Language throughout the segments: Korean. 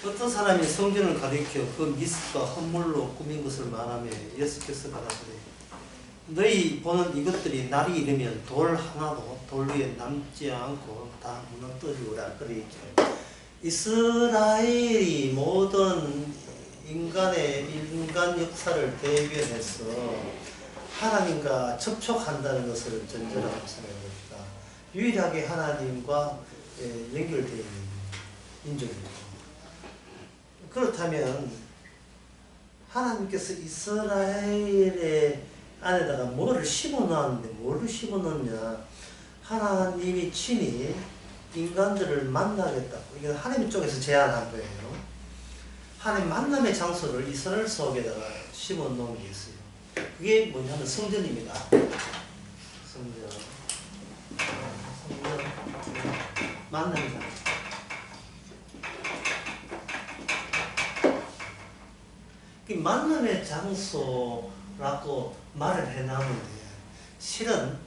어떤 사람이 성전을 가리켜 그 미스과 헌물로 꾸민 것을 말하며 예수께서 가라사대 너희 보는 이것들이 날이 이르면 돌 하나도 돌 위에 남지 않고 다 무너뜨리리라. 그러니까 이스라엘이 모든 인간 역사를 대변해서 하나님과 접촉한다는 것을 전제라고 생각합니다. 유일하게 하나님과 연결되어 있는 민족입니다. 그렇다면 하나님께서 이스라엘의 안에다가 뭐를 심어놨는데 뭐를 심어놨냐? 하나님이 친히 인간들을 만나겠다고. 이게 하나님 쪽에서 제안한 거예요. 하나님 만남의 장소를 이스라엘 속에다가 심어놓은 게 있어요. 그게 뭐냐면 성전입니다. 성전. 만남의 장소. 그 만남의 장소라고 말을 해놨는데 실은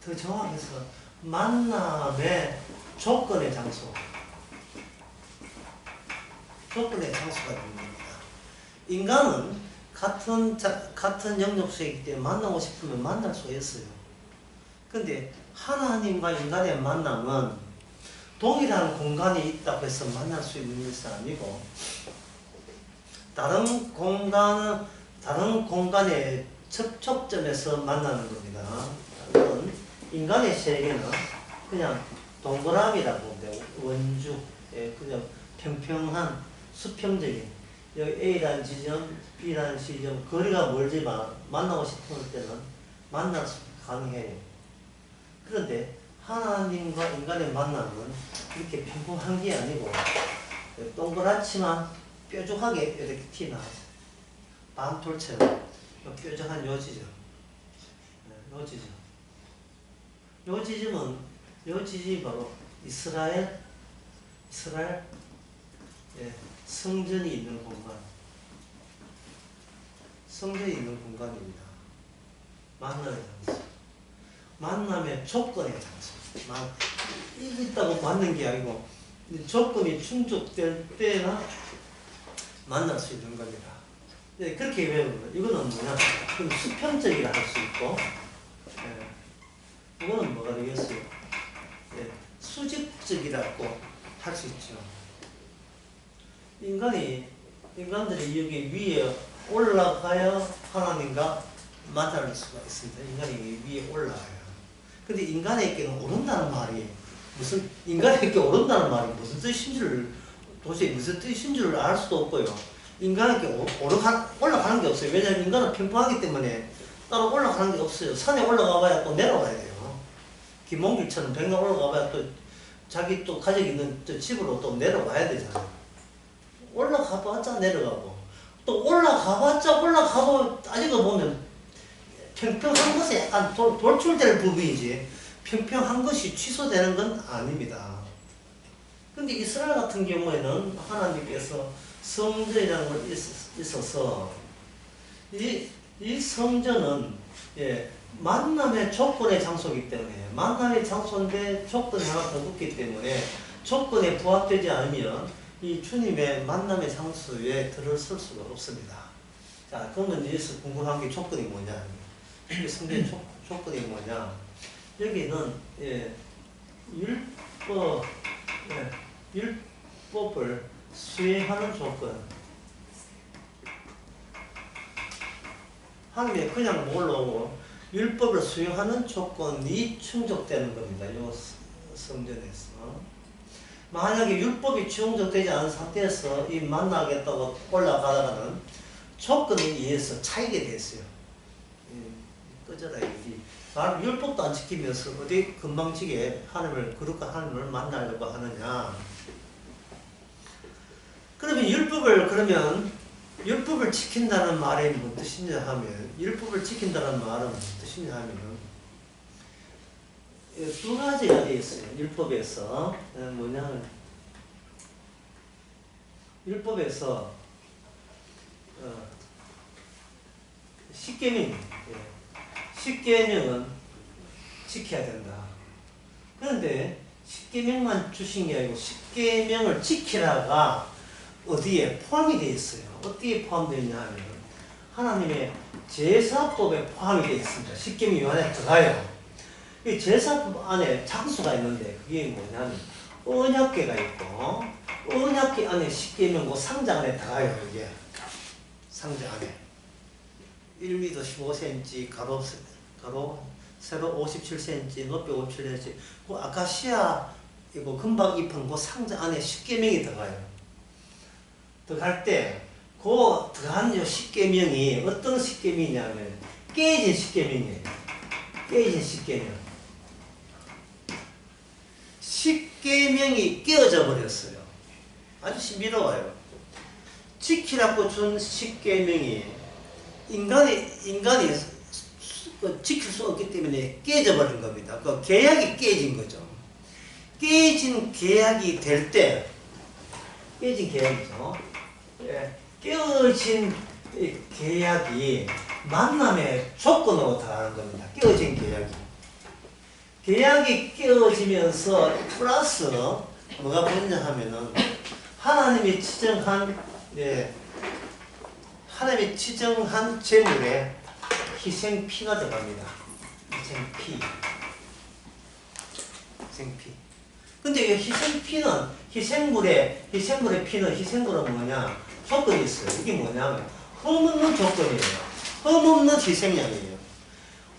더 정확해서 만남의 조건의 장소. 조건의 장소가 됩니다. 인간은 같은 영역 속이기 때문에 만나고 싶으면 만날 수가 있어요. 근데 하나님과 인간의 만남은 동일한 공간이 있다고 해서 만날 수 있는 것이 아니고 다른 공간의 접촉점에서 만나는 겁니다. 인간의 세계는 그냥 동그라미라고 보는데 원주, 그냥 평평한 수평적인 여기 A라는 지점, B라는 지점 거리가 멀지만 만나고 싶을 때는 만날 수 가능해요. 그런데 하나님과 인간의 만남은 이렇게 평평한 게 아니고 동그랗지만 뾰족하게 이렇게 튀어나와요. 반톨처럼 뾰족한 요 지점. 요 지점. 요 지점이 바로 이스라엘 성전이 있는 공간. 성전이 있는 공간입니다. 만남의 장소. 만남의 조건의 장소. 있다고 맞는 게 아니고 조건이 충족될 때나 만날 수 있는 겁니다. 그렇게 외우는 거예요. 이거는 뭐냐? 좀 수평적이라 할 수 있고, 이거는 뭐가 되겠어요? 수직적이라고 할 수 있죠. 인간들이 여기 위에 올라가야 하나님과 만날 수가 있습니다. 인간이 위에 올라가요. 근데 인간에게는 오른다는 말이 인간에게 오른다는 말이 무슨 뜻인지를 도저히 무슨 뜻인지를 알 수도 없고요. 인간에게 올라가는 게 없어요. 왜냐하면 인간은 평평하기 때문에 따로 올라가는 게 없어요. 산에 올라가봐야 또 내려가야 돼요. 김몽길처럼 백로 올라가봐야 또 자기 또 가족 있는 또 집으로 또 내려가야 되잖아요. 올라가봤자 내려가고 또 올라가고 따지고 보면 평평한 것에 약간 돌출될 부분이지 평평한 것이 취소되는 건 아닙니다. 근데 이스라엘 같은 경우에는 하나님께서 성전이라는 걸 있어서 이 성전은 만남의 조건의 장소이기 때문에 만남의 장소인데 조건이 하나 더 붙기 때문에 조건에 부합되지 않으면 이 주님의 만남의 장소에 들어설 수가 없습니다. 자, 그러면 여기서 궁금한 게 조건이 뭐냐? 이 성전의 조건이 뭐냐? 여기는 율법을 수행하는 조건. 하나님이 그냥 몰라오고 율법을 수행하는 조건이 충족되는 겁니다. 이 성전에서. 만약에 율법이 충족되지 않은 상태에서 이 만나겠다고 올라가다가는 조건에 의해서 차이게 됐어요. 꺼져라 이지. 율법도 안 지키면서 어디 금방지게 거룩한 하나님을 만나려고 하느냐. 그러면 율법을 지킨다는 말이 무슨 뜻이냐 하면 율법을 지킨다는 말은 무슨 뜻이냐 하면 두 가지가 되어 있어요. 율법에서 뭐냐면 율법에서 십계명은 지켜야 된다. 그런데 십계명만 주신 게 아니고 십계명을 지키라가 어디에 포함이 되어 있어요. 어디에 포함되어 있냐 하면 하나님의 제사법에 포함이 되어 있습니다. 십계명 이 안에 들어가요. 이 제사법 안에 장소가 있는데 그게 뭐냐면 언약궤가 있고 언약궤 안에 십계명 그 상자 안에 들어가요. 이게 상자 안에 1m 15cm 가로 세로 57cm 높이 57cm 그 아카시아 이거 금박 잎은 그 상자 안에 십계명이 들어가요. 들어갈 때 그 들어간 십계명이 어떤 십계명이냐면 깨진 십계명이에요. 깨진 십계명. 십계명이 깨어져 버렸어요. 아주 신비로워요. 지키라고 준 십계명이 인간이 지킬 수 없기 때문에 깨져버린 겁니다. 그 계약이 깨진 거죠. 깨진 계약이 될 때, 깨진 계약이죠. 예, 깨어진 계약이 만남의 조건으로 들어가는 겁니다. 깨어진 계약이. 계약이 깨어지면서 플러스 뭐가 보느냐 하면은 하나님이 지정한 하나님이 지정한 제물에 희생피가 들어갑니다. 희생피. 근데 이 희생물의 희생물은 뭐냐? 조건이 있어요. 이게 뭐냐면 흠없는 조건이에요. 흠없는 희생양이에요.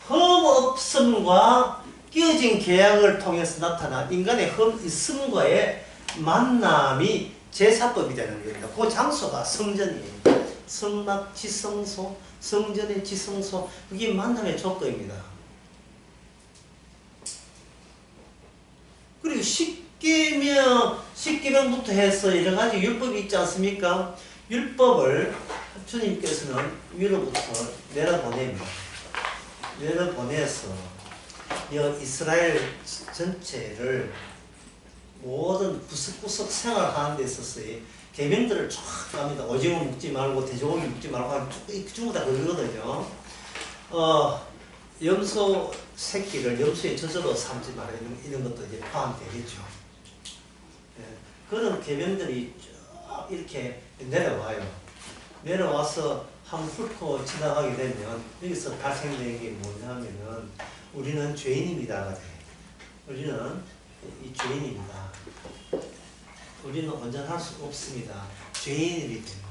흠없음과 깨어진 계약을 통해서 나타난 인간의 흠있음과의 만남이 제사법이 되는 겁니다. 그 장소가 성전이에요. 성막 지성소, 성전의 지성소, 그게 만남의 조건입니다. 그리고 십계명부터 해서 여러 가지 율법이 있지 않습니까? 율법을 주님께서는 위로부터 내려보냅니다. 내려보내서 이스라엘 전체를 모든 구석구석 생활하는 데 있어서의 계명들을 쫙 합니다. 오징어 먹지 말고 돼지고기 먹지 말고 하면 전부 다 그러거든요. 염소 새끼를 염소의 젖으로 삼지 말아 이런 것도 이제 포함되겠죠. 예, 그런 계명들이 쫙 이렇게 내려와요. 내려와서 한번 훑고 지나가게 되면 여기서 발생되는 게 뭐냐면은 우리는 죄인입니다. 우리는 이 죄인입니다. 우리는 온전할 수 없습니다. 죄인이기 때문에.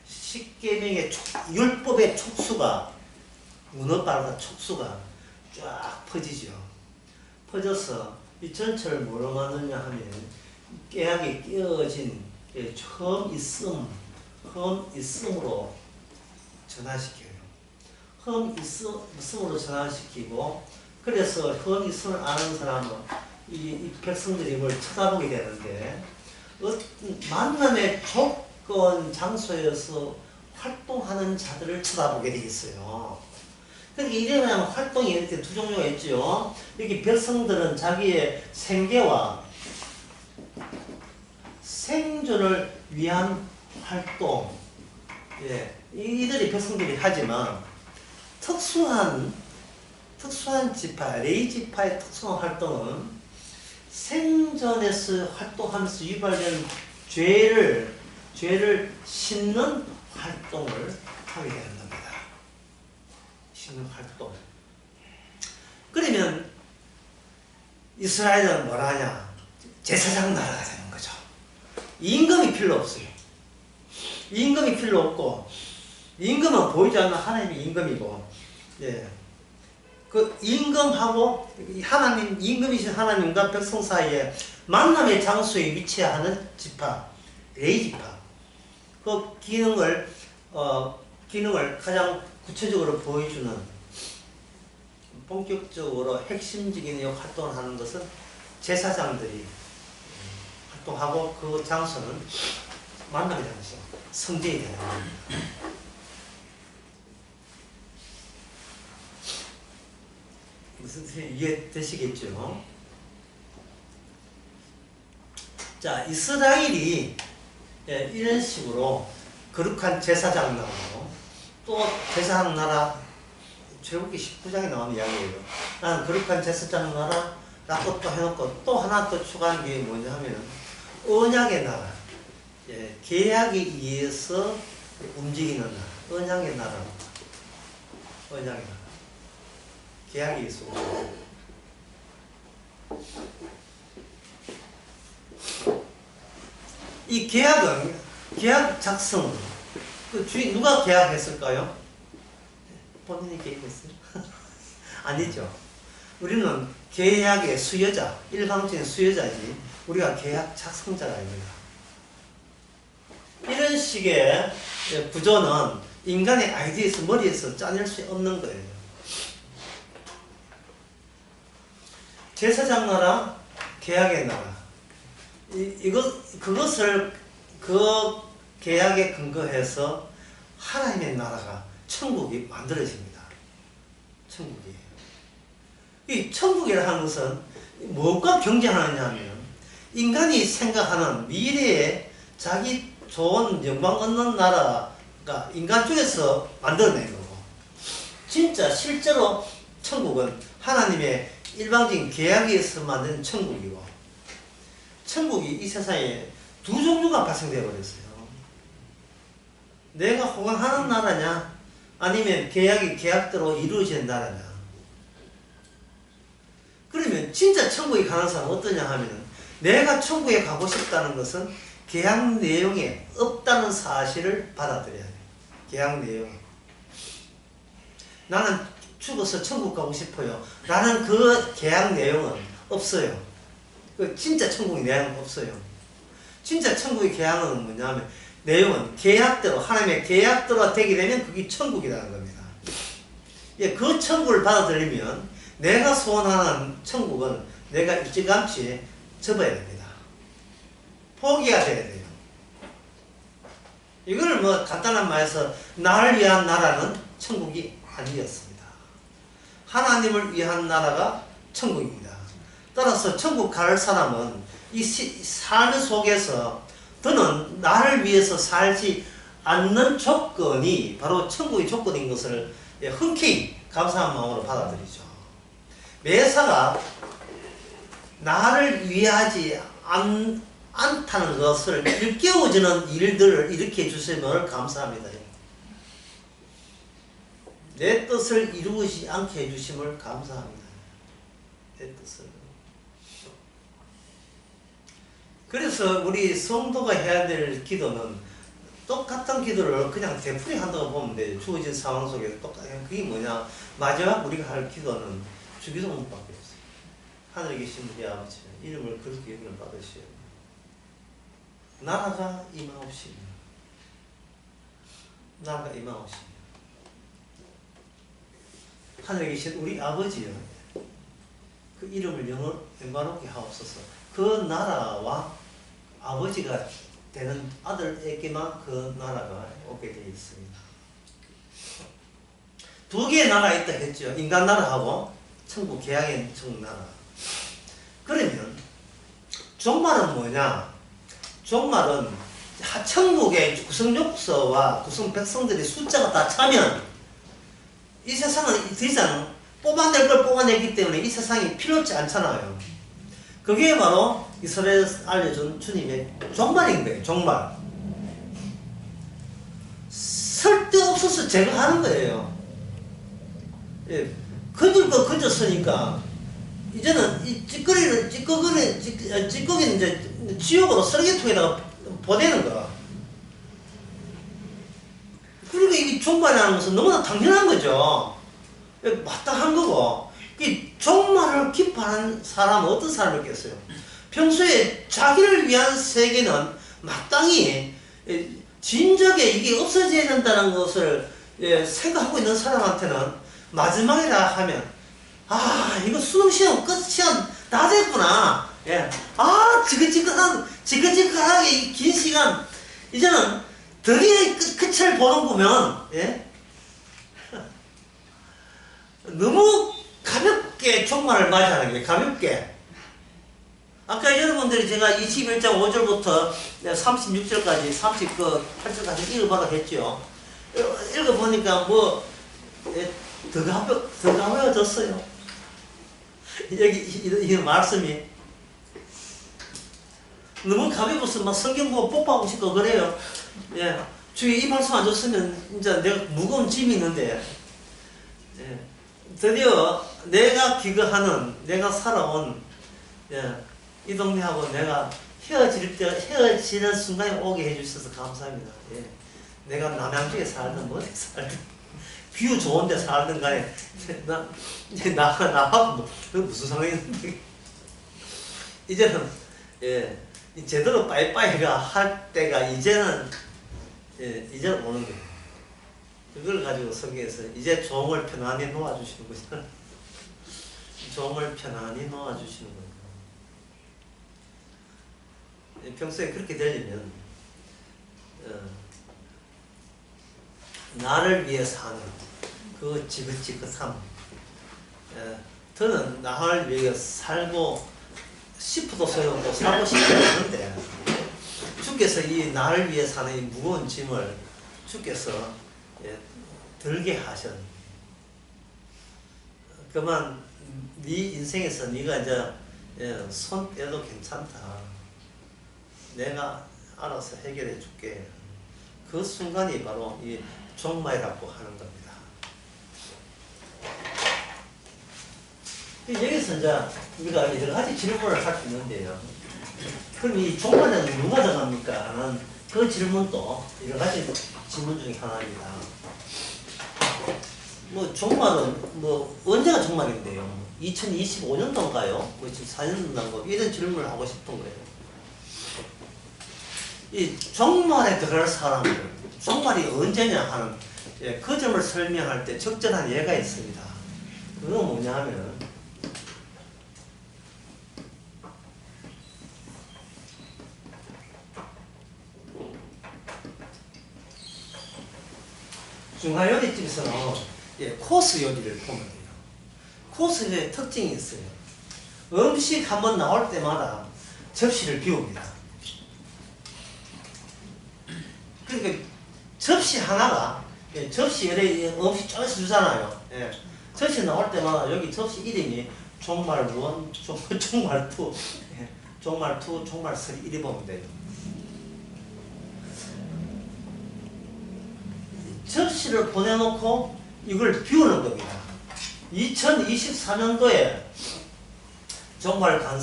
십계명의 율법의 촉수가 문어발과 촉수가 쫙 퍼지죠. 퍼져서 이 전체를 뭐로 만드냐 하면 깨약이 끼어진 처음 있음으로 전환시켜요. 흠 있음으로 전환시키고 그래서 흠 있음을 아는 사람은 이 백성들이 뭘 쳐다보게 되는데 만남의 조건 장소에서 활동하는 자들을 쳐다보게 돼 있어요. 그러니까 이러면 활동이 이렇게 두 종류가 있죠. 여기 백성들은 자기의 생계와 생존을 위한 활동, 이들이 백성들이 하지만 특수한 지파, 레위 지파의 특수한 활동은 생존에서 활동하면서 유발되는 죄를 씻는 활동을 하게 되는 겁니다. 씻는 활동. 그러면 이스라엘은 뭐라 하냐? 제사장 나라가 되는 거죠. 임금이 필요 없어요. 임금이 필요 없고, 임금은 보이지 않는 하나님의 임금이고, 그 임금하고 임금이신 하나님과 백성 사이에 만남의 장소에 위치하는 지파, 레위 지파. 그 기능을 가장 구체적으로 보여주는 본격적으로 핵심적인 활동을 하는 것은 제사장들이 활동하고 그 장소는 만남의 장소, 성전이 되는 겁니다. 무슨 뜻인지 이해되시겠죠? 자, 이스라엘이 이런 식으로 거룩한 제사장 나라고 또 제사장 나라 출애굽기 19장에 나오는 이야기예요. 나는 거룩한 제사장 나라 라고 또 해놓고 또 하나 또 추가한 게 뭐냐 하면 언약의 나라. 예, 계약에 의해서 움직이는 나라. 언약의 나라입니다. 언약의 나라. 계약에 의해서 이 계약은 계약 작성 그 주인 누가 계약했을까요? 본인이 계약했어요? 아니죠. 우리는 계약의 수여자, 일방적인 수여자지 우리가 계약 작성자가 아닙니다. 이런 식의 구조는 인간의 아이디어에서 머리에서 짜낼 수 없는 거예요. 제사장 나라, 계약의 나라. 그것을 그 계약에 근거해서 하나님의 나라가 천국이 만들어집니다. 천국이에요. 이 천국이라는 것은 무엇과 경쟁하느냐 하면 인간이 생각하는 미래에 자기 좋은 영광 얻는 나라가 인간 쪽에서 만들어낸 거고 진짜 실제로 천국은 하나님의 일방적인 계약에 의해서 만든 천국이고 천국이 이 세상에 두 종류가 발생되어 버렸어요. 내가 호강하는 나라냐 아니면 계약이 계약대로 이루어지는 나라냐. 그러면 진짜 천국에 가는 사람은 어떠냐 하면 내가 천국에 가고 싶다는 것은 계약 내용에 없다는 사실을 받아들여야 돼요. 계약 내용에. 나는 죽어서 천국 가고 싶어요. 라는 그 계약 내용은 없어요. 그 진짜 천국의 내용은 없어요. 진짜 천국의 계약은 뭐냐면 내용은 계약대로 하나님의 계약대로 되게 되면 그게 천국이라는 겁니다. 예, 그 천국을 받아들이면 내가 소원하는 천국은 내가 일찌감치 접어야 됩니다. 포기가 돼야 돼요. 이걸 뭐 간단한 말에서 나를 위한 나라는 천국이 아니었습니다. 하나님을 위한 나라가 천국입니다. 따라서 천국 갈 사람은 이 삶 속에서 더는 나를 위해서 살지 않는 조건이 바로 천국의 조건인 것을 흔쾌히 감사한 마음으로 받아들이죠. 매사가 나를 위하지 않다는 것을 일깨워주는 일들을 일으켜 주심을 감사합니다. 내 뜻을 이루지 않게 해주심을 감사합니다. 내 뜻을. 그래서 우리 성도가 해야 될 기도는 똑같은 기도를 그냥 되풀이 한다고 보면 돼요. 주어진 상황 속에서 똑같아요. 그게 뭐냐? 마지막 우리가 할 기도는 주기도문밖에 없어요. 하늘에 계신 우리 아버지, 이름을 그렇게 영을 받으시오. 나라가 임하옵시며. 나라가 임하옵시며. 하늘에 계신 우리 아버지요. 그 이름을 영광롭게 하옵소서. 그 나라와 아버지가 되는 아들에게만 그 나라가 오게 되어 있습니다. 두 개의 나라가 있다 했죠. 인간 나라하고 천국 계약의 천국 나라. 그러면 종말은 뭐냐? 종말은 천국의 구성족서와 구성 백성들의 숫자가 다 차면 이 세상은 더 이상 뽑아낼 걸 뽑아내기 때문에 이 세상이 필요치 않잖아요. 그게 바로 이스라엘에서 알려준 주님의 종말인 거예요. 종말. 쓸데없어서 제거하는 거예요. 예, 건질 거 건졌으니까 이제는 이 찌꺼기는 이제 지옥으로 쓰레기통에다가 보내는 거야. 그러니까 이게 종말이라는 것은 너무나 당연한 거죠. 예, 마땅한 거고. 이 종말을 기뻐하는 사람은 어떤 사람이겠어요? 평소에 자기를 위한 세계는 마땅히 진작에 이게 없어져야 된다는 것을 생각하고 있는 사람한테는 마지막이라 하면 이거 수능시험 끝시험 다 됐구나. 지긋지긋하게 이 긴 시간 이제는 드디어 끝을 보는구면 너무 가볍게 종말을 맞이하는 거예요. 가볍게. 아까 여러분들이 제가 21장 5절부터 36절까지 38절까지 읽어봐라 했죠. 읽어보니까 뭐 더 가벼워졌어요. 여기 이 말씀이 너무 가벼워서 막 성경 보고 뽀뽀하고 싶고 그래요. 예. 주위 이 말씀 안 줬으면 이제 내가 무거운 짐이 있는데, 예. 드디어 내가 기거하는, 내가 살아온, 예. 이 동네하고 내가 헤어지는 순간에 오게 해주셔서 감사합니다. 예. 내가 남양주에 살든 어디 살든 뷰 좋은데 살든 간에 나하고 뭐 무슨 상관인데 이제는 예. 제대로 빠이빠이가 할 때가 이제는 이제는 오는 거예요. 그걸 가지고 성경에서 이제 종을 편안히 놓아주시는 거죠. 종을 편안히 놓아주시는 거예요. 평소에 그렇게 되려면 나를 위해 사는 그 지긋지긋함, 저는 나를 위해 살고 싶어도 소용없고 살고 싶지 않은데 주께서 이 나를 위해 사는 이 무거운 짐을 주께서 들게 하셨. 그만 네 인생에서 네가 이제 손 떼도 괜찮다. 내가 알아서 해결해 줄게. 그 순간이 바로 이 종말이라고 하는 겁니다. 여기서 이제 우리가 여러 가지 질문을 할 수 있는데요. 그럼 이 종말에는 누가 정합니까? 하는 그 질문도 여러 가지 질문 중에 하나입니다. 뭐 종말은 뭐 언제가 종말인데요? 2025년도인가요? 뭐 24년도인가? 뭐 이런 질문을 하고 싶은 거예요. 이 종말에 들어갈 사람들, 종말이 언제냐 하는 그 점을 설명할 때 적절한 예가 있습니다. 그건 뭐냐 하면 중화요리집에서는 코스 요리를 보면 돼요. 코스 요리의 특징이 있어요. 음식 한번 나올 때마다 접시를 비웁니다. 그러니까 접시 하나가 접시에 음식 쪼개서 주잖아요. 접시 나올 때마다 여기 접시 이름이 종말 1, 종말 2, 종말 2, 종말 3 이리 보면 돼요. 접시를 보내놓고 이걸 비우는 겁니다. 2024년도에 정말 갈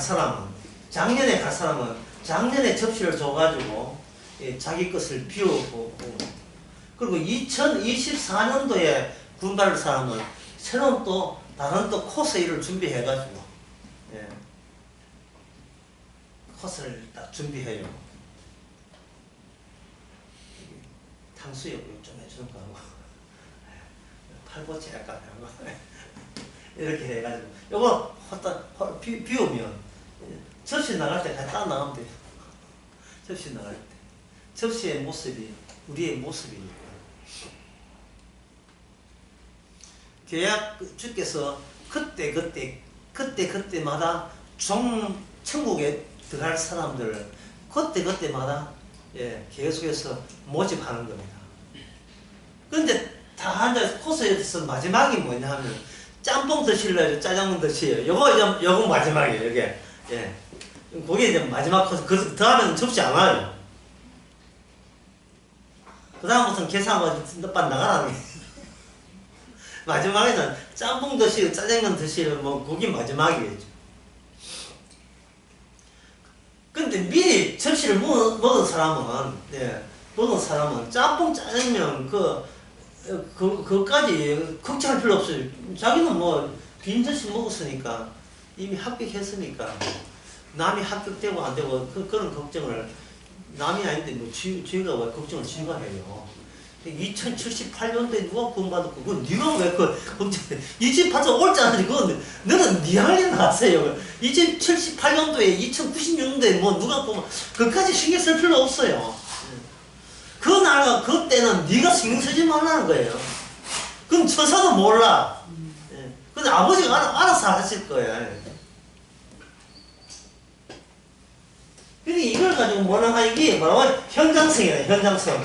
사람은, 작년에 갈 사람은 작년에 접시를 줘가지고 자기 것을 비우고, 그리고 2024년도에 군발할 사람은 새로운 또 다른 또 코스 일을 준비해가지고 코스를 딱 준비해요. 탕수육 좀 해주는 거 하고 팔보채 약간 하고 이렇게 해가지고 요거 비우면 접시 나갈 때 갖다 나가면 돼요. 접시 나갈 때 접시의 모습이 우리의 모습이니까. 계약 주께서 그때마다 천국에 들어갈 사람들을 그때마다 계속해서 모집하는 겁니다. 그런데 다 앉아서 코스에서 마지막이 뭐냐 하면 짬뽕 드실래요? 짜장면 드실래요? 요거 마지막이에요. 이게 그게 이제 마지막 코스. 그 다음에는 접시 안 와요. 그 다음부터는 계산하고 너빨리 나가라는 게. 마지막에는 짬뽕 드시고 짜장면 드시고 뭐 그게 마지막이겠죠. 근데 미리 접시를 먹은 사람은 짬뽕 짜장면 그까지 걱정할 필요 없어요. 자기는 뭐 빈 접시 먹었으니까 이미 합격했으니까 남이 합격되고 안 되고 그런 걱정을 남이 아닌데 뭐 지가 왜 걱정을 지가 해요. 2078년도에 누가 구원받았고 그건 네가 왜 걱정해. 2008년 옳지 않으니 그건 너는 네 할 일 나세요. 2078년도에 2096년도에 뭐 누가 보면 그까지 신경 쓸 필요 없어요. 그 나라가 그때는 네가 신경 쓰지 말라는 거예요. 그럼 천사도 몰라. 근데 아버지가 알아서 하실 거예요. 근데 이걸 가지고 뭐라 하는 게 바로 현장성이에요. 현장성.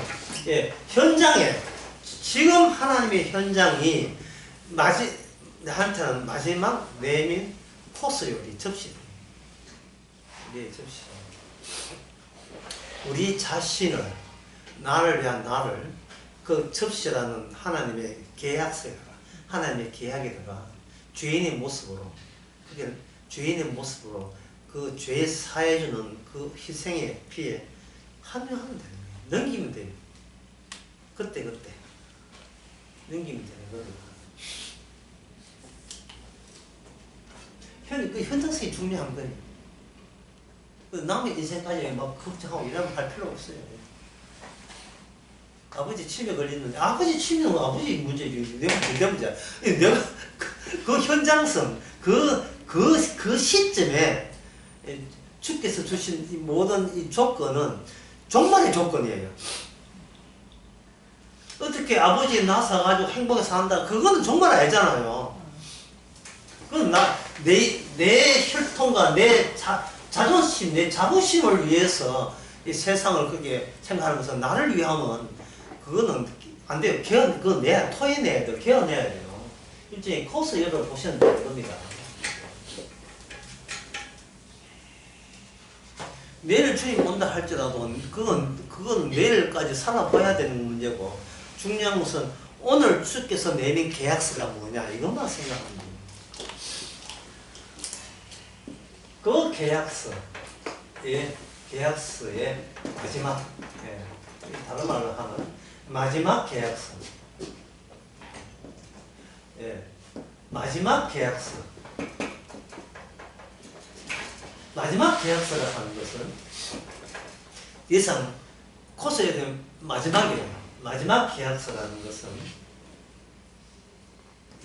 현장에 지금 하나님의 현장이 나한테는 마지막 내민 코스 요리, 접시. 네, 접시. 우리 자신을, 나를 위한 나를 그 접시라는 하나님의 계약서에다가, 하나님의 계약에다가 죄인의 모습으로, 그게 죄인의 모습으로 그 죄 사해주는 그 희생의 피에 합류하면 되는 거예요. 넘기면 돼요. 그때 넘기면 되는 거예요. 그 현장성이 중요한 거예요. 남의 인생까지 막 걱정하고 이러면 할 필요 없어요. 아버지 치매 걸렸는데, 아버지 치매는 아버지 문제지. 내 문제야. 내가 그 현장성, 그 시점에 주께서 주신 이 모든 이 조건은 종말의 조건이에요. 어떻게 아버지 낳아가지고 행복하게 산다, 그거는 종말 아니잖아요. 그건 내 혈통과 내 자존심, 내 자부심을 위해서 이 세상을 그렇게 생각하는 것은, 나를 위하면 그거는 안 돼요. 그거 토해내야 돼요. 개어내야 돼요. 일종의 코스 열을 보시면 되는 겁니다. 내일 주님 온다 할지라도 그건 내일까지 살아봐야 되는 문제고, 중요한 것은 오늘 주께서 내린 계약서가 뭐냐, 이것만 생각하면 돼요. 그 계약서의 마지막, 다른 말로 하면 마지막 계약서. 마지막 계약서. 마지막 계약서라 하는 것은 예상 코스에 대한 마지막이에요. 마지막 계약서라는 것은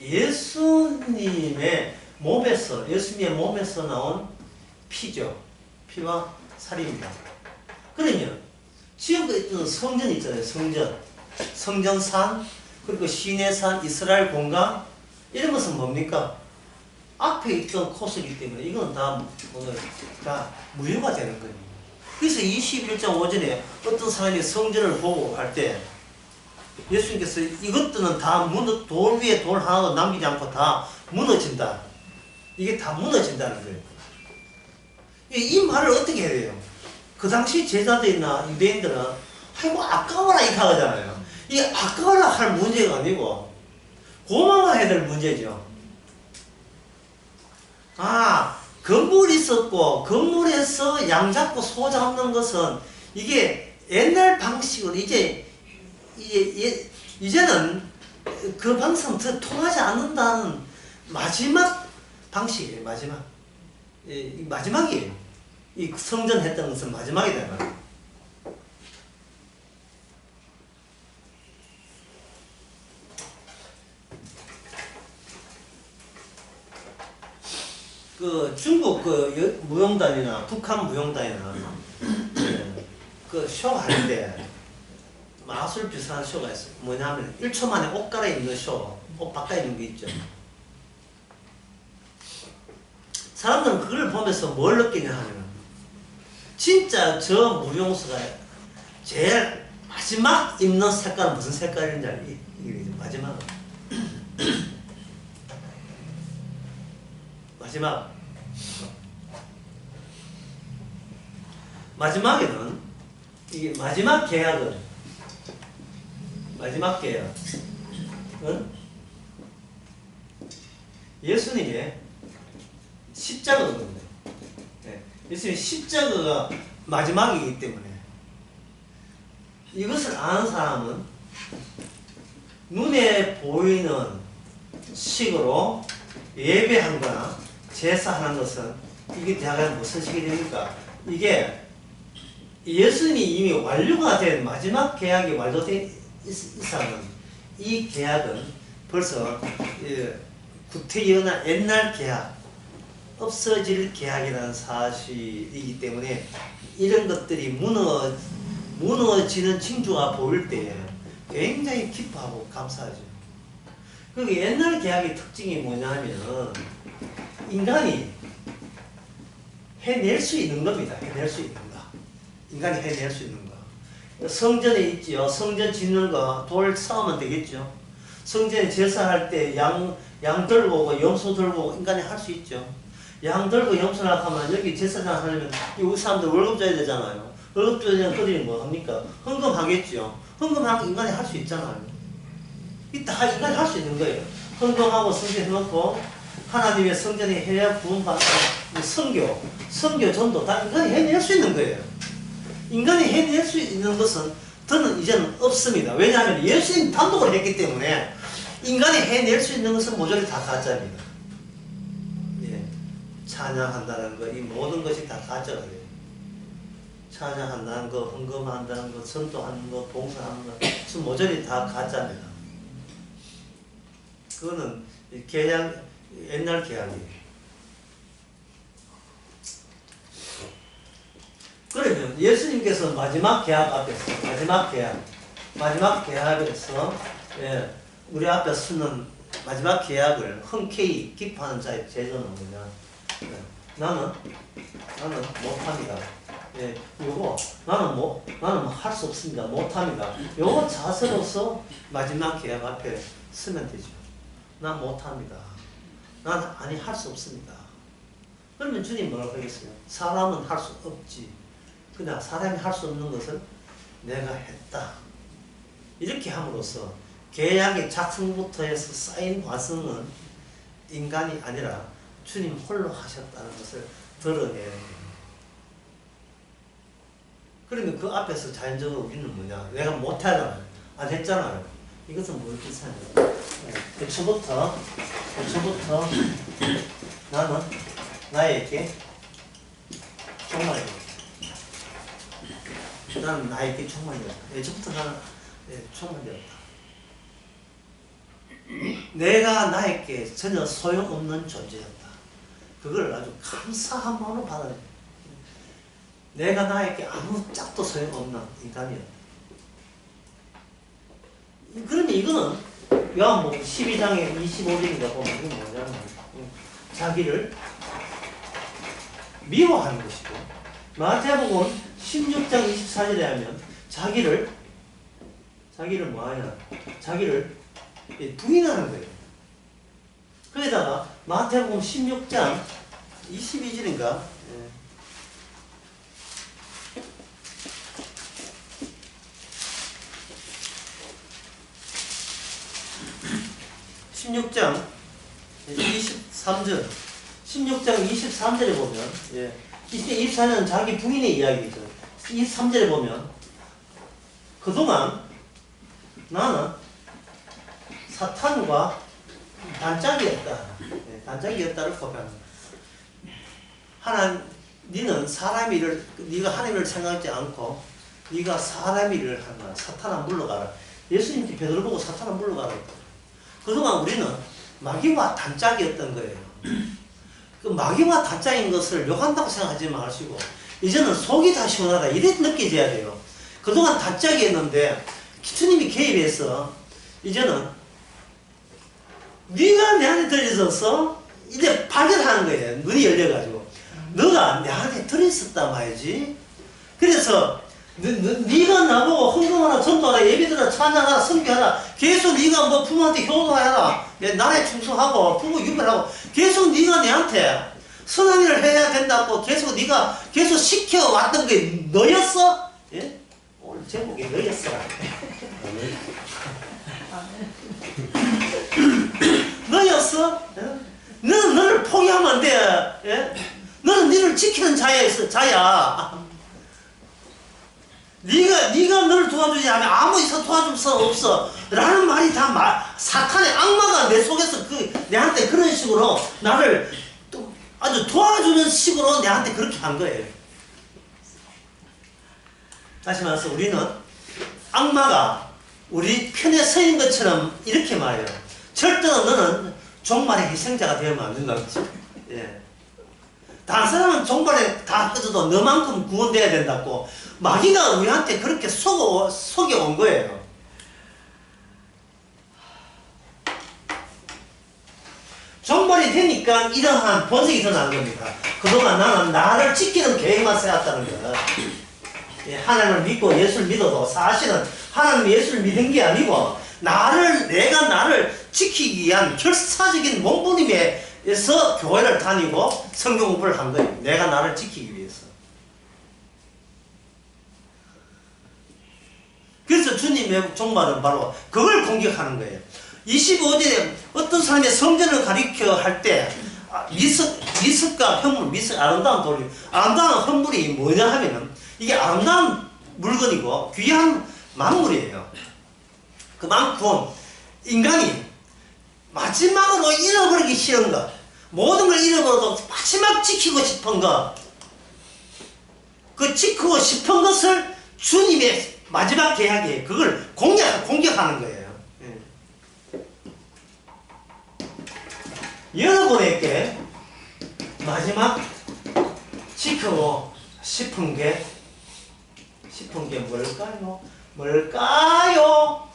예수님의 몸에서 나온 피죠. 피와 살입니다. 그러면 지금도 있던 성전 있잖아요. 성전산, 그리고 시내산, 이스라엘 공간, 이런 것은 뭡니까? 앞에 있던 코스이기 때문에 이건 다 오늘 다 무효가 되는 거예요. 그래서 21장 5절에 어떤 사람이 성전을 보고 할 때 예수님께서 이것들은 다 돌 위에 돌 하나도 남기지 않고 다 무너진다. 이게 다 무너진다는 거예요. 이 말을 어떻게 해야 돼요? 그 당시 제자들이나 유대인들은 아이고 아까워라 이렇게 하잖아요. 이게 아까워라 할 문제가 아니고 고마워해야 될 문제죠. 건물이 있었고 건물에서 양 잡고 소 잡는 것은 이게 옛날 방식으로 이제는 그 방식은 더 통하지 않는다는 마지막 방식이에요. 마지막이에요. 이 성전 했던 것은 마지막이다. 그 중국 그 무용단이나 북한 무용단이나 그 쇼 하는데 마술 비슷한 쇼가 있어요. 뭐냐면 1초 만에 옷 갈아입는 쇼, 옷 바꿔입는 게 있죠. 사람들은 그걸 보면서 뭘 느끼냐 하면 진짜 저 무용수가 제일 마지막 입는 색깔은 무슨 색깔인지 알지? 이게 마지막에는 이게 마지막 계약은 예수님의 십자가거든요. 예수님의 십자가가 마지막이기 때문에 이것을 아는 사람은 눈에 보이는 식으로 예배한 거나 제사하는 것은 이게 대학은 무슨 식이 됩니까? 이게 예수님이 이미 완료가 된 마지막 계약이 완료된 이상은 이 계약은 벌써 구태여나 옛날 계약, 없어질 계약이라는 사실이기 때문에 이런 것들이 무너지는 징조가 보일 때 굉장히 기뻐하고 감사하죠. 그 옛날 계약의 특징이 뭐냐면 인간이 해낼 수 있는 겁니다. 인간이 해낼 수 있는 거. 성전에 있지요. 성전 짓는 거 돌 쌓으면 되겠죠. 성전에 제사할 때 양 들고 오고 염소 들고 오고 인간이 할 수 있죠. 양 들고 염소나 하면 여기 제사장 하려면 이 사람들 월급 줘야 되잖아요. 월급 줘야 되는 그들이 뭐 합니까? 헌금하겠죠. 헌금하는 거 인간이 할 수 있잖아요. 이 다 인간이 할 수 있는 거예요. 헌금하고 성전에 해놓고 하나님의 성전에 해야 구원받는 선교, 전도 다 인간이 해낼 수 있는 거예요. 인간이 해낼 수 있는 것은 더는 이제는 없습니다. 왜냐하면 예수님 단독으로 했기 때문에 인간이 해낼 수 있는 것은 모조리 다 가짜입니다. 예. 찬양한다는 거, 이 모든 것이 다 가짜가 돼요. 찬양한다는 거, 헌금한다는 거, 전도하는 거, 봉사하는 거, 모조리 다 가짜입니다. 그거는 계약, 옛날 계약이에요. 그러면 예수님께서 마지막 계약 앞에서, 마지막 계약에서, 예, 우리 앞에 쓰는 마지막 계약을 흔쾌히 기뻐하는 자의 제도는 뭐냐? 예, 나는 못합니다. 예, 요거, 나는 할 수 없습니다. 못합니다. 요거 자세로서 마지막 계약 앞에 쓰면 되죠. 난 못합니다. 난 할 수 없습니다. 그러면 주님 뭐라고 하겠어요? 사람은 할 수 없지. 그냥 사람이 할 수 없는 것을 내가 했다. 이렇게 함으로써 계약의 작성부터 해서 쌓인 과정은 인간이 아니라 주님 홀로 하셨다는 것을 드러내야 돼요. 그러면 그 앞에서 자연적으로 우리는 뭐냐? 내가 못하잖아요. 안 했잖아요. 이것은 뭘 뜻하냐? 애초부터 나는 나에게 종말이었다. 나는 나에게 종말이었다. 애초부터 나는 종말이었다. 내가 나에게 전혀 소용없는 존재였다. 그걸 아주 감사한 마음으로 받아야 돼. 내가 나에게 아무 짝도 소용없는 인간이었다. 그러면 이거는 요한복음 12장에 25절인가 보면 이건 뭐냐면 자기를 미워하는 것이고, 마태복음 16장 24절에 하면 자기를 뭐하냐? 자기를 부인하는 거예요. 거기다가 마태복음 16장 22절인가? 16장 23절 16장 23절에 보면, 예, 24절은 자기 부인의 이야기죠. 23절에 보면 그동안 나는 사탄과 단짝이었다. 예, 단짝이었다를 고백합니다. 니는 사람 일을, 네가 하나님을 생각하지 않고 네가 사람 일을 하는 거야. 사탄아 물러가라. 예수님께 베드로 보고 사탄아 물러가라. 그동안 우리는 마귀와 단짝이었던 거예요. 그 마귀와 단짝인 것을 욕한다고 생각하지 마시고 이제는 속이 다 시원하다 이래 느껴져야 돼요. 그동안 단짝이었는데 주님이 개입해서 이제는 네가 내 안에 들어있어서 이제 발견하는 거예요. 눈이 열려가지고 너가 내 안에 들어있었단 말이지. 그래서 네가 나보고 헌금하라, 전도하라, 예배드라, 찬양하라, 선교하라, 계속 네가 뭐 부모한테 효도하라, 나라에 충성하고 부모 유배하고 계속 네가 내한테 선한 일을 해야 된다고 계속 네가 계속 시켜왔던 게 너였어? 예? 오늘 제목이 너였어. 너였어? 예? 너는 너를 포기하면 안 돼. 예? 너는 너를 지키는 자야. 네가 너를 도와주지 않으면 아무 이상 도와줄 수 없어. 라는 말이 다 사탄의 악마가 내 속에서 내한테 그런 식으로 나를 또 아주 도와주는 식으로 내한테 그렇게 한 거예요. 다시 말해서 우리는 악마가 우리 편에 서인 것처럼 이렇게 말해요. 절대로 너는 종말의 희생자가 되면 안 된다고. 예. 다른 사람은 종말에 다 꺼져도 너만큼 구원돼야 된다고 마귀가 우리한테 그렇게 속여온 거예요. 종말이 되니까 이러한 번식이 일어나는 겁니다. 그동안 나는 나를 지키는 계획만 세웠다는 거예요. 예, 하나님을 믿고 예수를 믿어도 사실은 하나님 예수를 믿은 게 아니고 내가 나를 지키기 위한 결사적인 몸부림에서 교회를 다니고 성경 공부를 한 거예요. 내가 나를 지키기 위해서. 그래서 주님의 종말은 바로 그걸 공격하는 거예요. 25절에 어떤 사람이 성전을 가리켜 할 때 미석과 현물, 아름다운 돌이, 아름다운 현물이 뭐냐 하면은 이게 아름다운 물건이고 귀한 만물이에요. 그만큼 인간이 마지막으로 잃어버리기 싫은 것, 모든 걸 잃어버려도 마지막 지키고 싶은 것, 그 지키고 싶은 것을 주님의 마지막 계약이에요. 그걸 공격하는 거예요. 여러분에게 마지막 지키고 싶은 게 뭘까요?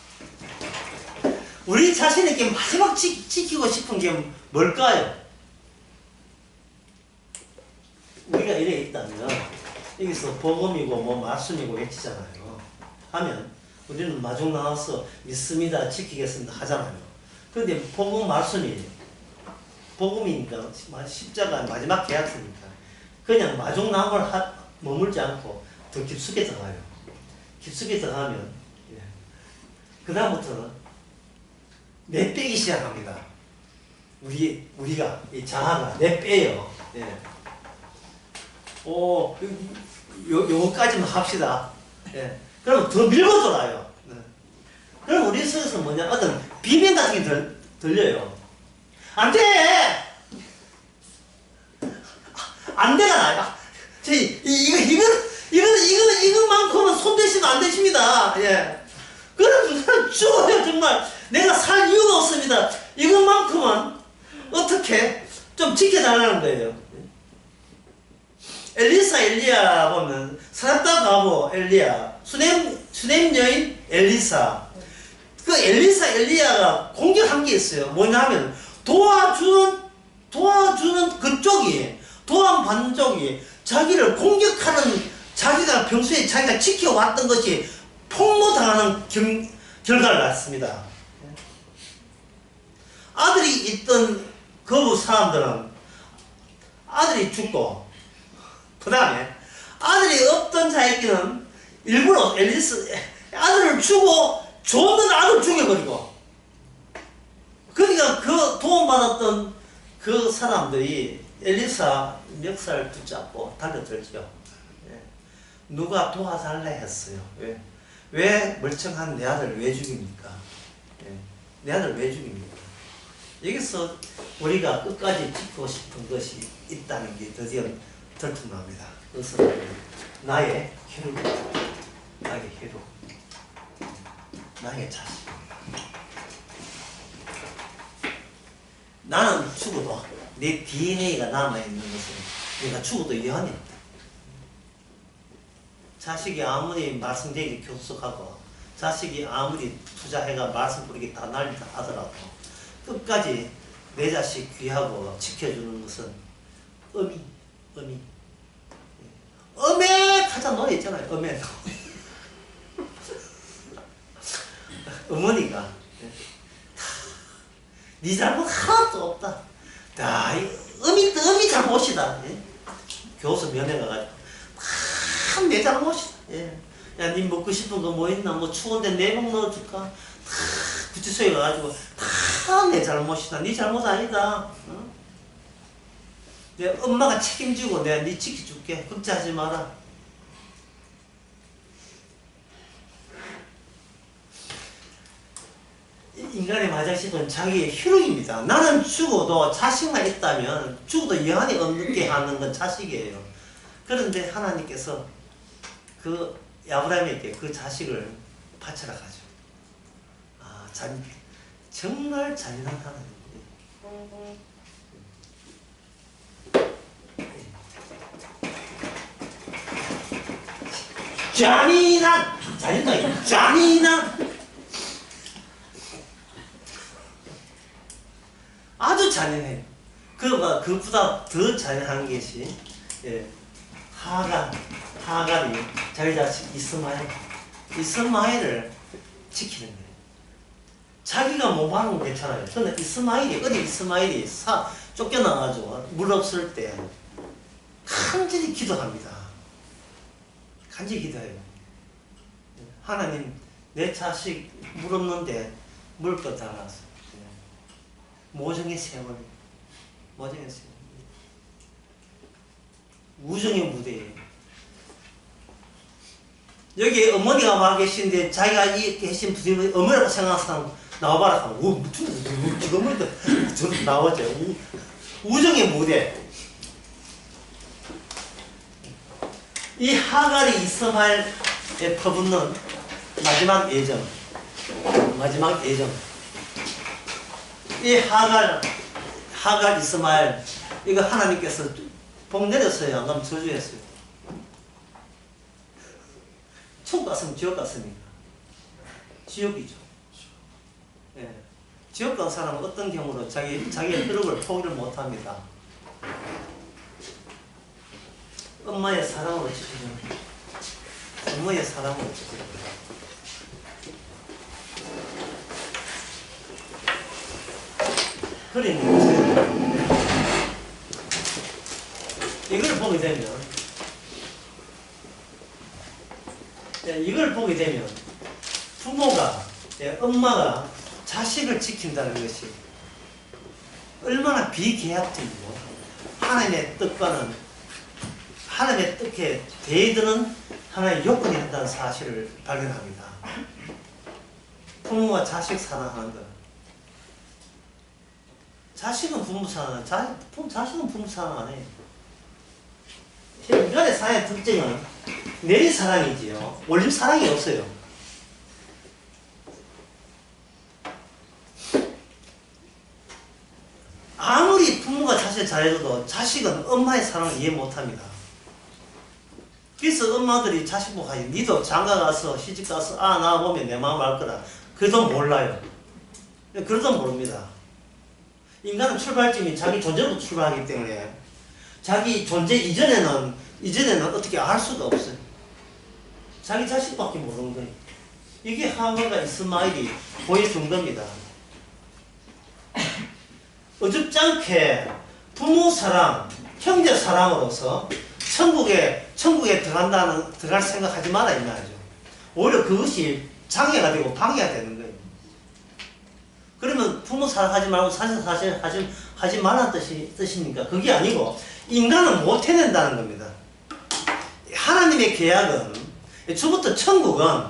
우리 자신에게 마지막 지키고 싶은 게 뭘까요? 우리가 이래 있다면 여기서 복음이고 뭐 말씀이고 외치잖아요. 하면 우리는 마중 나와서 믿습니다, 지키겠습니다 하잖아요. 그런데 복음 말씀이 복음이니까 십자가 마지막 계약서니까 그냥 마중 나온 걸 머물지 않고 더 깊숙이 들어가요. 깊숙이 들어가면 그 다음부터는 내 빼기 시작합니다. 우리가 이 자아가 내 빼요. 예. 요거까지만 합시다. 예. 그럼 더 밀고 돌아요. 네. 그럼 우리 속에서 뭐냐, 어떤 비명 같은 게 들려요. 안 돼! 안 되가 나요. 이거만큼은 손대시면 안 되십니다. 예. 그럼 죽어요, 정말. 내가 살 이유가 없습니다. 이것만큼은 어떻게 좀 지켜달라는 거예요. 엘리사, 엘리야 보면, 사렙다 가보, 엘리야, 수넴 여인, 엘리사. 그 엘리사, 엘리야가 공격한 게 있어요. 뭐냐면, 도와주는 그쪽이, 도움받는 쪽이 자기를 공격하는, 자기가 평소에 자기가 지켜왔던 것이 폭로당하는 결과를 낳습니다. 아들이 있던 그 사람들은 아들이 죽고, 그 다음에 아들이 없던 자에게는 일부러 아들을 주고 좋은 아들 죽여버리고, 그러니까 그 도움받았던 그 사람들이 엘리사 멱살 붙잡고 달려들죠. 누가 도와달래 했어요. 왜 멀쩡한 내 아들 왜 죽입니까? 내 아들 왜 죽입니까? 여기서 우리가 끝까지 지키고 싶은 것이 있다는 게 드디어 들통납니다. 그것은 나의 혈육, 나의 자식. 나는 죽어도 내 DNA가 남아있는 것은 내가 죽어도 여한이 없다. 자식이 아무리 말씀되기 교수하고 자식이 아무리 투자해가 말씀 부르기 다 날리다 하더라도 끝까지 내 자식 귀하고 지켜주는 것은 음에 가장 노래 있잖아요. 음에 어머니가 네 잘못 하나도 없다. 야, 음이 잘못이다. 교수 면회 가가지고 다 내 잘못이다. 야, 니 먹고 싶은 거 뭐 있나? 뭐 추운데 내복 넣어줄까? 다 구치소에 가가지고 다 내 잘못이다. 네 잘못 아니다. 어? 내 엄마가 책임지고 내가 네 지켜줄게. 걱정하지 마라. 인간의 마작식은 자기의 희롱입니다. 나는 죽어도 자식만 있다면 죽어도 여한이 없게 하는 건 자식이에요. 그런데 하나님께서 그 아브라함에게 그 자식을 바쳐라 가죠. 정말 잔인한 하나님. 잔인한 아주 잔인해요. 그보다 더 잔인한 것이 하갈이 자기 자식 이스마엘을 지키는 거예요. 자기가 못 받는 건 괜찮아요. 저는 이스마일이, 어디 이스마일이 쫓겨나가지고 물 없을 때 간절히 기도합니다. 간절히 기도해요. 하나님, 내 자식 물 없는데 물 것 달았어. 모정의 세월, 모정의 세월. 우정의 무대예요. 여기 어머니가 와 계신데 자기가 이 계신 부모님이 어머니라고 생각하는 사람 나와봐라 하면 무슨 어머니도 저도 나오죠. 우정의 무대. 이 하갈이 이스마엘에 퍼붓는 마지막 예정. 마지막 예정. 이 하갈 이스마엘 이거 하나님께서 복 내렸어요. 안 그러면 저주했어요. 천국 갔으면 지옥 갔습니까? 지옥이죠. 예. 지옥 간 사람은 어떤 경우로 자기의 흐름을 포기를 못합니다. 엄마의 사랑으로 지켜줍니다. 엄마의 사랑으로 지켜줍니다. 그러니 이걸 보게 되면 부모가, 엄마가 자식을 지킨다는 것이 얼마나 비계약적이고 하나님의 뜻과는 하나님의 뜻에 대드는 하나의 요건이 한다는 사실을 발견합니다. 부모가 자식 사랑하는 것. 자식은 부모 사랑, 자식은 부모 사랑 안 해요. 인간의 사랑의 특징은 내리 사랑이지요. 올림 사랑이 없어요. 아무리 부모가 자식을 잘해줘도 자식은 엄마의 사랑을 이해 못합니다. 그래서 엄마들이 자식 보고 하지, 니도 장가가서 시집가서 낳아보면 내 마음 알 거다. 그래도 몰라요. 그래도 모릅니다. 인간은 출발점이 자기 존재부터 출발하기 때문에 자기 존재 이전에는 어떻게 알 수가 없어요. 자기 자식밖에 모르는 거예요. 이게 하갈과 이스마엘이 보여준 겁니다. 어줍지 않게 부모 사랑, 형제 사랑으로서 천국에 들어갈 생각하지 마라 이 말이죠. 오히려 그것이 장애가 되고 방해가 되는 거예요. 그러면 부모 사랑하지 말고 사실 하지 말라는 뜻입니까? 그게 아니고 인간은 못 해낸다는 겁니다. 하나님의 계약은 처음부터 천국은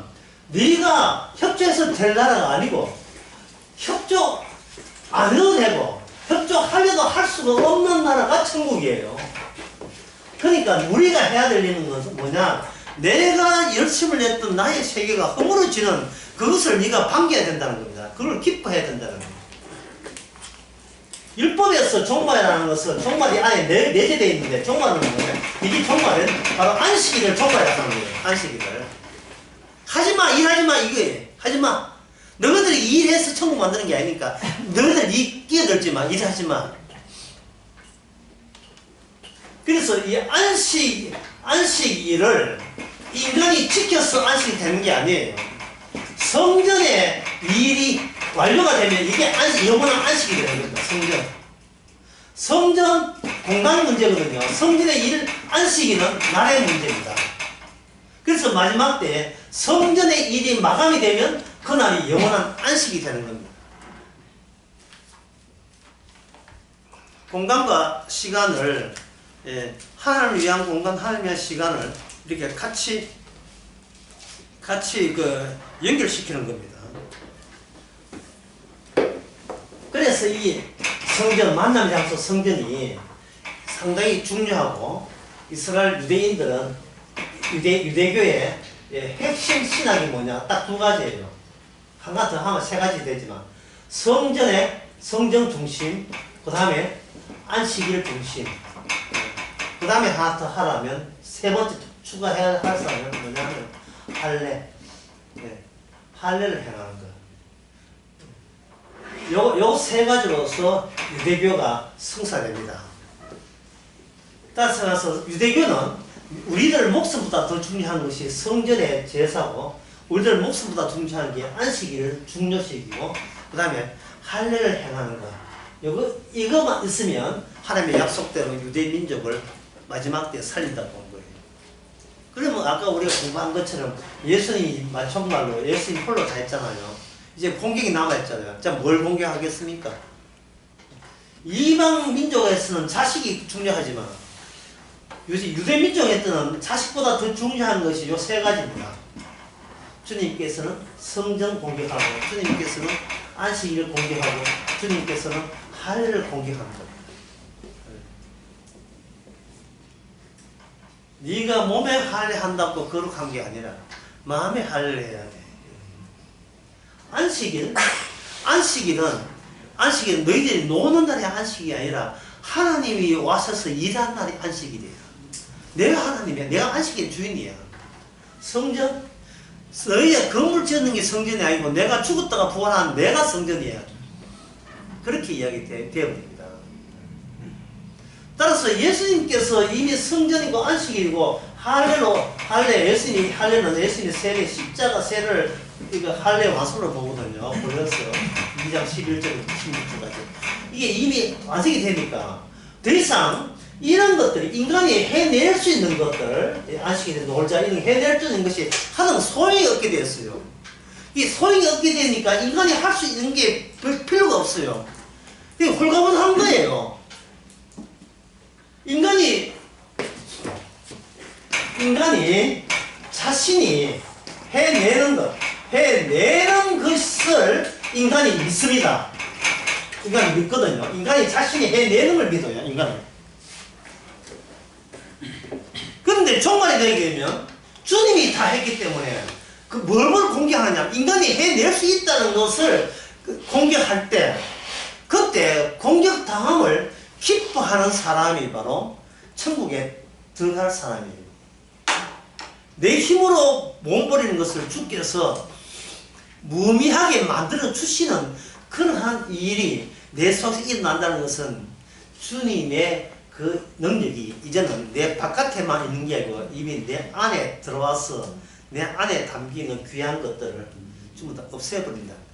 네가 협조해서 될 나라가 아니고 협조 안 해도 되고 협조하려도 할 수가 없는 나라가 천국이에요. 그러니까 우리가 해야 될 일은 것은 뭐냐? 내가 열심을 냈던 나의 세계가 허물어지는 그것을 네가 반겨야 된다는 겁니다. 그걸 기뻐해야 된다는 겁니다. 율법에서 종말이라는 것은 종말이 안에 내재되어 있는데 종말은 뭐예요? 이게 종말은 바로 안식일을 종말이라는 거예요. 안식일을. 하지마, 일하지마 이거예요. 하지마. 너희들이 일해서 천국 만드는 게 아니니까 너희들 끼어들지마, 일하지마. 그래서 이 안식일을 인간이 지켜서 안식이 되는 게 아니에요. 성전의 일이 완료가 되면 이게 영원한 안식이 되는 겁니다. 성전 공간 문제거든요. 성전의 일 안식일은 나라의 문제입니다. 그래서 마지막 때 성전의 일이 마감이 되면 그날이 영원한 안식이 되는 겁니다. 공간과 시간을 하나님을 위한 공간, 하나님을 위한 시간을 이렇게 같이 연결시키는 겁니다. 그래서 이 성전, 만남 장소 성전이 상당히 중요하고 이스라엘 유대인들은 유대교의 핵심 신학이 뭐냐? 딱 두 가지예요. 하나 더 하면 세 가지 되지만 성전 중심, 그 다음에 안식일 중심, 그 다음에 하나 더 하라면 세 번째 추가해야 할 사람은 뭐냐면 할례. 할례를 행하는 것. 요 세 가지로서 유대교가 성사됩니다. 따라서 유대교는 우리들 목숨보다 더 중요한 것이 성전의 제사고 우리들 목숨보다 중요한 게 안식일을 중요시키고 그 다음에 할례를 행하는 것. 이거만 있으면 하나님의 약속대로 유대 민족을 마지막 때 살린다고 한 거예요. 그러면 아까 우리가 공부한 것처럼 예수님이 정말로 예수님 홀로 다 했잖아요. 이제 공격이 남아있잖아요. 자, 뭘 공격하겠습니까? 이방 민족에서는 자식이 중요하지만 유대 민족에서는 자식보다 더 중요한 것이 요 세 가지입니다. 주님께서는 성전 공격하고, 주님께서는 안식일을 공격하고, 주님께서는 할례를 공격합니다. 네가 몸에 할례 한다고 거룩한 게 아니라 마음에 할례를 해야 돼. 안식일은 너희들이 노는 날이 안식이 아니라 하나님이 와셔서 일하는 날이 안식일이야. 내가 하나님이야. 내가 안식의 주인이야. 성전, 너희가 건물 짓는 게 성전이 아니고 내가 죽었다가 부활한 내가 성전이야. 그렇게 이야기되어버립니다. 따라서 예수님께서 이미 성전이고 안식일이고 예수님이 할례는 예수님의 세례, 십자가 세례를 할례 완성으로 보거든요. 그래서 2장 11절부터 16절까지. 이게 이미 완성이 되니까 더 이상 이런 것들이 인간이 해낼 수 있는 것들, 안식일에 놀자, 이런 해낼 수 있는 것이 하등 소용이 없게 되었어요. 이 소용이 없게 되니까 인간이 할 수 있는 게 별 필요가 없어요. 이게 홀가분한 거예요. 인간이 자신이 해내는 것을 인간이 믿습니다. 인간이 믿거든요. 인간이 자신이 해내는 걸 믿어요. 인간은. 그런데 종말이 되게 되면 주님이 다 했기 때문에 뭘 공개하느냐, 인간이 해낼 수 있다는 것을 공개할 때, 그때 공격당함을 기뻐하는 사람이 바로 천국에 들어갈 사람이에요. 내 힘으로 몸부리는 것을 주께서 무의미하게 만들어 주시는 그러한 일이 내 속에 일어난다는 것은 주님의 그 능력이 이제는 내 바깥에만 있는 게 아니고 이미 내 안에 들어와서 내 안에 담기는 귀한 것들을 전부 다 없애버린다는 거예요.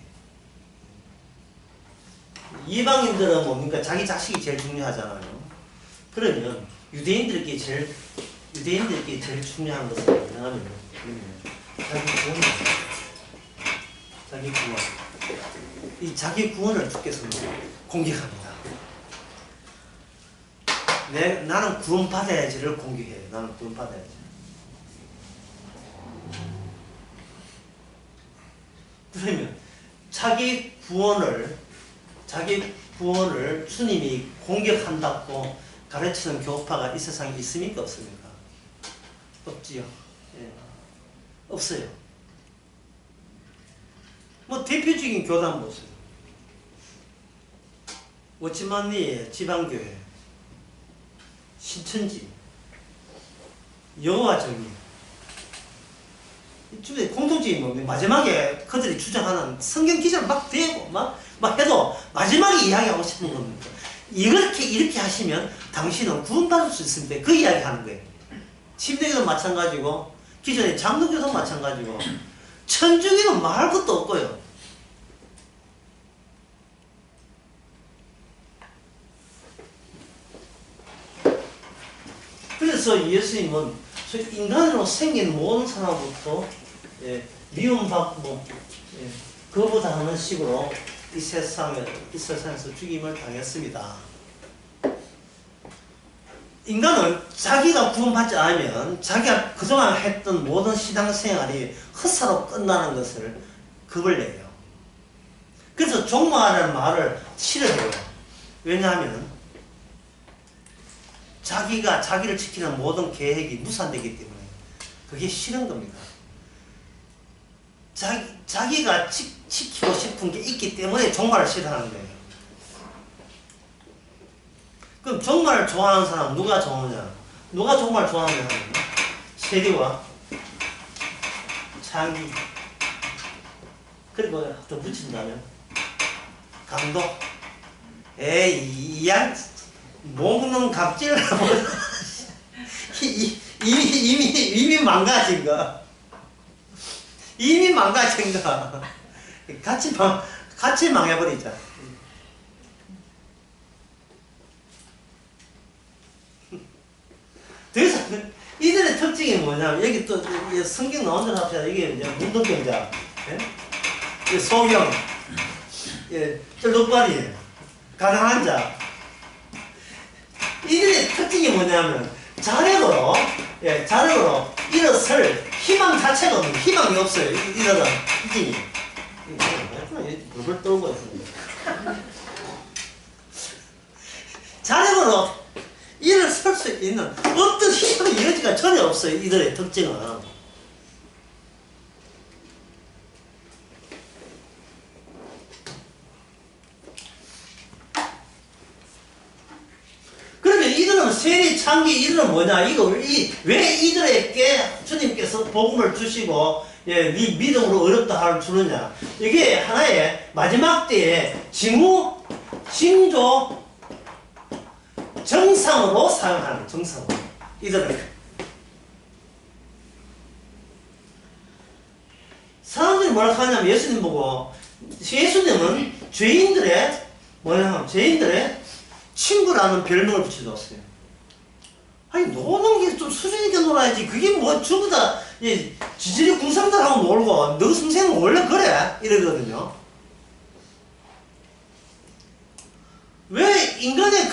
이방인들은 뭡니까? 자기 자식이 제일 중요하잖아요. 그러면 유대인들께 제일 중요한 것은 뭐냐면 자기 구원. 이 자기 구원을 주께서 공격합니다. 나는 구원받아야지를 공격해요. 나는 구원받아야지. 그러면 자기 구원을 주님이 공격한다고 가르치는 교파가 이 세상에 있습니까? 없습니까? 없지요. 예. 없어요. 뭐 대표적인 교단 보세요. 워치만리의 지방교회, 신천지, 여호와 정의. 이쪽에 공통점이 뭡니까? 마지막에 그들이 주장하는 성경 기자를 막 대고 막 해도 마지막에 이야기하고 싶은 겁니다. 이렇게 하시면 당신은 구원받을 수 있습니다. 그 이야기 하는 거예요. 침례교도 마찬가지고 기존의 장로교도 마찬가지고 천주교는 말할 것도 없고요. 그래서 예수님은 인간으로 생긴 모든 사람부터 미움받고 거부당하는 식으로 이 세상에서 죽임을 당했습니다. 인간은 자기가 구원받지 않으면 자기가 그동안 했던 모든 신앙생활이 헛사로 끝나는 것을 겁을 내요. 그래서 종말이라는 말을 싫어해요. 왜냐하면 자기를 지키는 모든 계획이 무산되기 때문에 그게 싫은 겁니다. 자기가 지키고 싶은 게 있기 때문에 종말을 싫어하는 거예요. 그럼 종말을 좋아하는 사람 누가 좋으냐? 누가 종말을 좋아하느냐? 세리와 창기, 그리고 더 붙인다면 강도. 이양 먹는 갑질을 하고 이미 망가진 거. 같이 같이 망해버리자. 더 이상 이들의 특징이 뭐냐면 여기 또 성경 나온 대로 합시다. 이게 이제 운동경자, 예? 소경, 예, 쩔뚝발이, 가난한 자. 이들의 특징이 뭐냐면 자력으로, 예, 자력으로 일어설 희망 자체가 없는, 희망이 없어요. 이들은 특징이. 물을 떨고 있습니다. 자력으로 일어설 수 있는 어떤 희망의 여지가 전혀 없어요. 이들의 특징은. 그러면 이들은 세리 창기 이들은 뭐냐? 왜 이들에게 주님께서 복음을 주시고 예, 네 믿음으로 어렵다 하를 주느냐? 이게 하나의 마지막 때에 징조 정상으로 사용하는 정상으로 이들은 사람들이 뭐라 하냐면 예수님 보고 예수님은 죄인들의 친구라는 별명을 붙여줬어요. 아니 노는 게 좀 수준 있게 놀아야지. 그게 뭐 전부 다 지질이 궁상들하고 놀고 너 선생은 원래 그래 이러거든요. 왜 인간의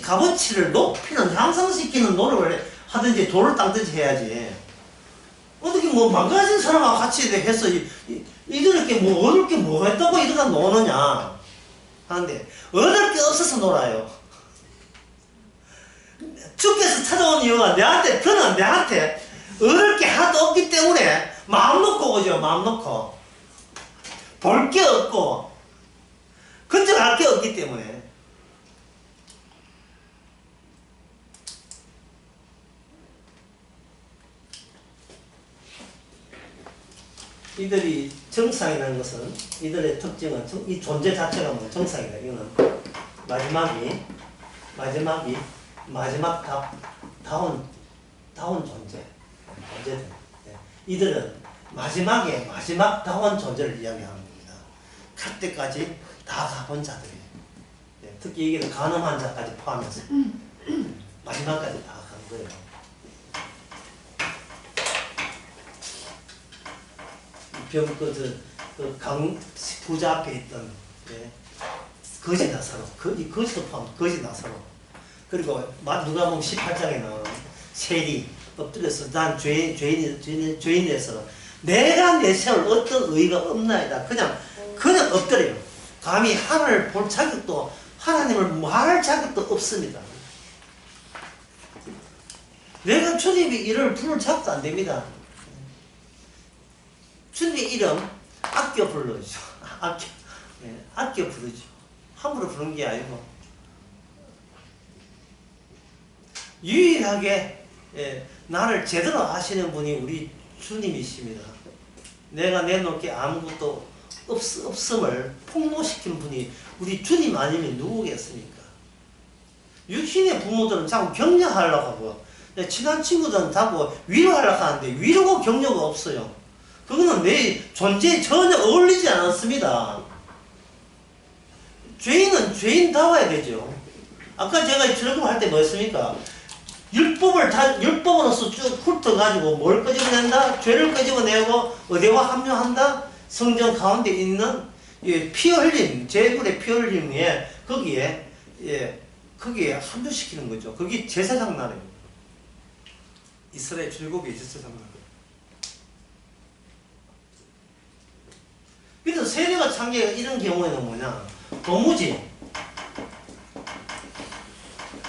값어치를 높이는 향상시키는 노력을 하든지 돌을 닦든지 해야지. 어떻게 뭐 망가진 사람하고 같이 해서 이들에게 뭐 얻을 게 뭐가 있다고 이들가 노느냐 하는데 얻을 게 없어서 놀아요. 주께서 찾아온 이유가 그는 내한테 얻을 게 하나도 없기 때문에 마음 놓고 오죠. 마음 놓고 볼 게 없고 근접할 게 없기 때문에. 이들이 정상이라는 것은 이들의 특징은 이 존재 자체가 뭐 정상이다. 이거는 마지막다운 존재들. 이들은 마지막다운 존재를 이야기하는 겁니다. 갈 때까지 다 가본 자들이에요. 특히 이게 간음한 자까지 포함해서 마지막까지 다 간 거예요. 부자 앞에 있던 거지 나사로, 거지도 포함, 거지 나사로. 그리고 누가복음 18장에 나오는 세리 엎드려서 난 죄인에서 내가 내세울 어떤 의가 없나이다. 그냥 엎드려요. 감히 하나님을 볼 자격도, 하나님을 말할 자격도 없습니다. 내가 주님의 이름을 부를 자격도 안 됩니다. 주님의 이름 아껴 부르죠. 아껴 부르죠. 함부로 부르는 게 아니고 유일하게 나를 제대로 아시는 분이 우리 주님이십니다. 내가 내놓을 게 아무것도 없음을 폭로시킨 분이 우리 주님 아니면 누구겠습니까? 육신의 부모들은 자꾸 격려하려고 하고 친한 친구들은 자꾸 위로하려고 하는데 위로고 격려가 없어요. 그거는 내 존재에 전혀 어울리지 않았습니다. 죄인은 죄인다워야 되죠. 아까 제가 출애굽할 때 뭐였습니까? 율법으로서 쭉 훑어가지고 뭘 끄집어낸다? 죄를 끄집어내고 어디와 합류한다? 성전 가운데 있는 피 흘림, 제물의 피 흘림에 거기에 합류시키는 거죠. 그게 제사장 날이에요. 이스라엘 출애굽의 제사장 날. 그래서 세례가 창제가 이런 경우에는 뭐냐? 도무지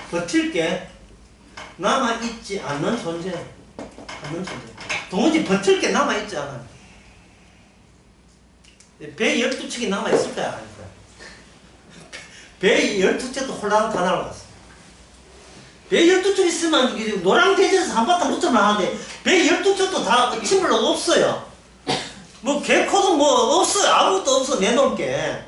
버틸 게 남아있지 않는 존재. 도무지 버틸 게 남아있지 않아요. 배 12척이 남아있을까요? 아닐까요? 배 12척도 홀랑 다 날아갔어. 배 12척 있으면 노랑대지에서 한바탕 붙으면 하는데 배 12척도 다 침을로 없어요. 뭐 개코도 뭐 없어요. 아무것도 없어. 내놓을 게.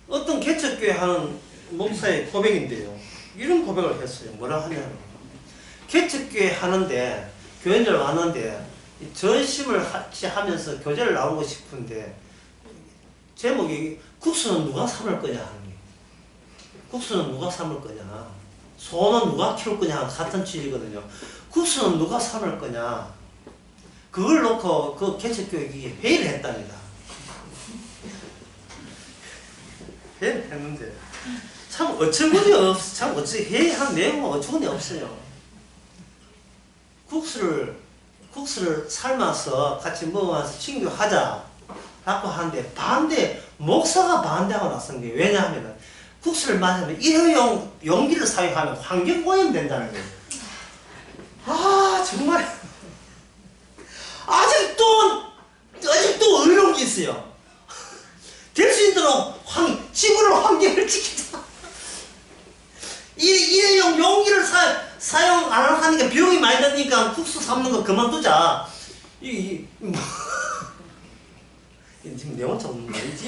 어떤 개척교회 하는 목사의 고백인데요. 이런 고백을 했어요. 뭐라 하냐면 개척교회 하는데 교인들 왔는데 이 전심을 같이 하면서 교재를 나오고 싶은데 제목이 국수는 누가 삶을 거냐 하는 게 국수는 누가 삶을 거냐 소는 누가 키울 거냐 같은 취지거든요. 국수는 누가 삶을 거냐 그걸 놓고 그 개척교육이 회의를 했답니다. 회의를 했는데 참 어처구니 없어. 참 어찌 회의한 내용은 어처구니 없어요. 국수를 삶아서 같이 먹으면서 친교하자 라고 하는데 목사가 반대하고 나선 게 왜냐하면 국수를 마시면 일회용 용기를 사용하면 환경오염 된다는 거예요. 아 정말 아직도 어려운 게 있어요. 될 수 있도록 지구를 환경을 지키자. 일회용 용기를 사용 안 하니까 비용이 많이 드니까 국수 삶는 거 그만두자. 지금 내 혼자 웃는 거 아니지?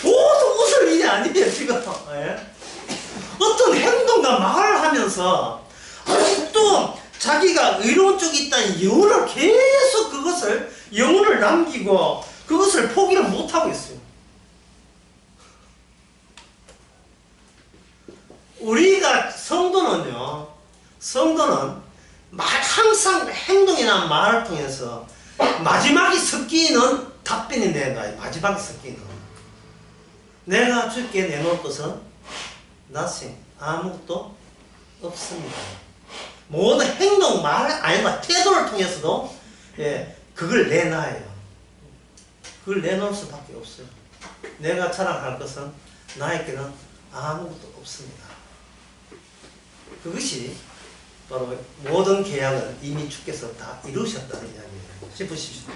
보통 웃을 일이 아니에요 지금. 예? 어떤 행동과 말을 하면서 아직도 자기가 의로운 쪽이 있다는 영혼을 계속 영혼을 남기고 그것을 포기를 못하고 있어요. 우리가 성도는 항상 행동이나 말을 통해서 마지막에 섞이는 답변이 내가 마지막에 섞이는 내가 주께 내놓을 것은 nothing 아무것도 없습니다. 모든 행동, 말, 아니면 태도를 통해서도 그걸 내놔요. 그걸 내놓을 수밖에 없어요. 내가 자랑할 것은 나에게는 아무것도 없습니다. 그것이 바로 모든 계약은 이미 주께서 다 이루셨다는 이야기예요. 짚으십시오.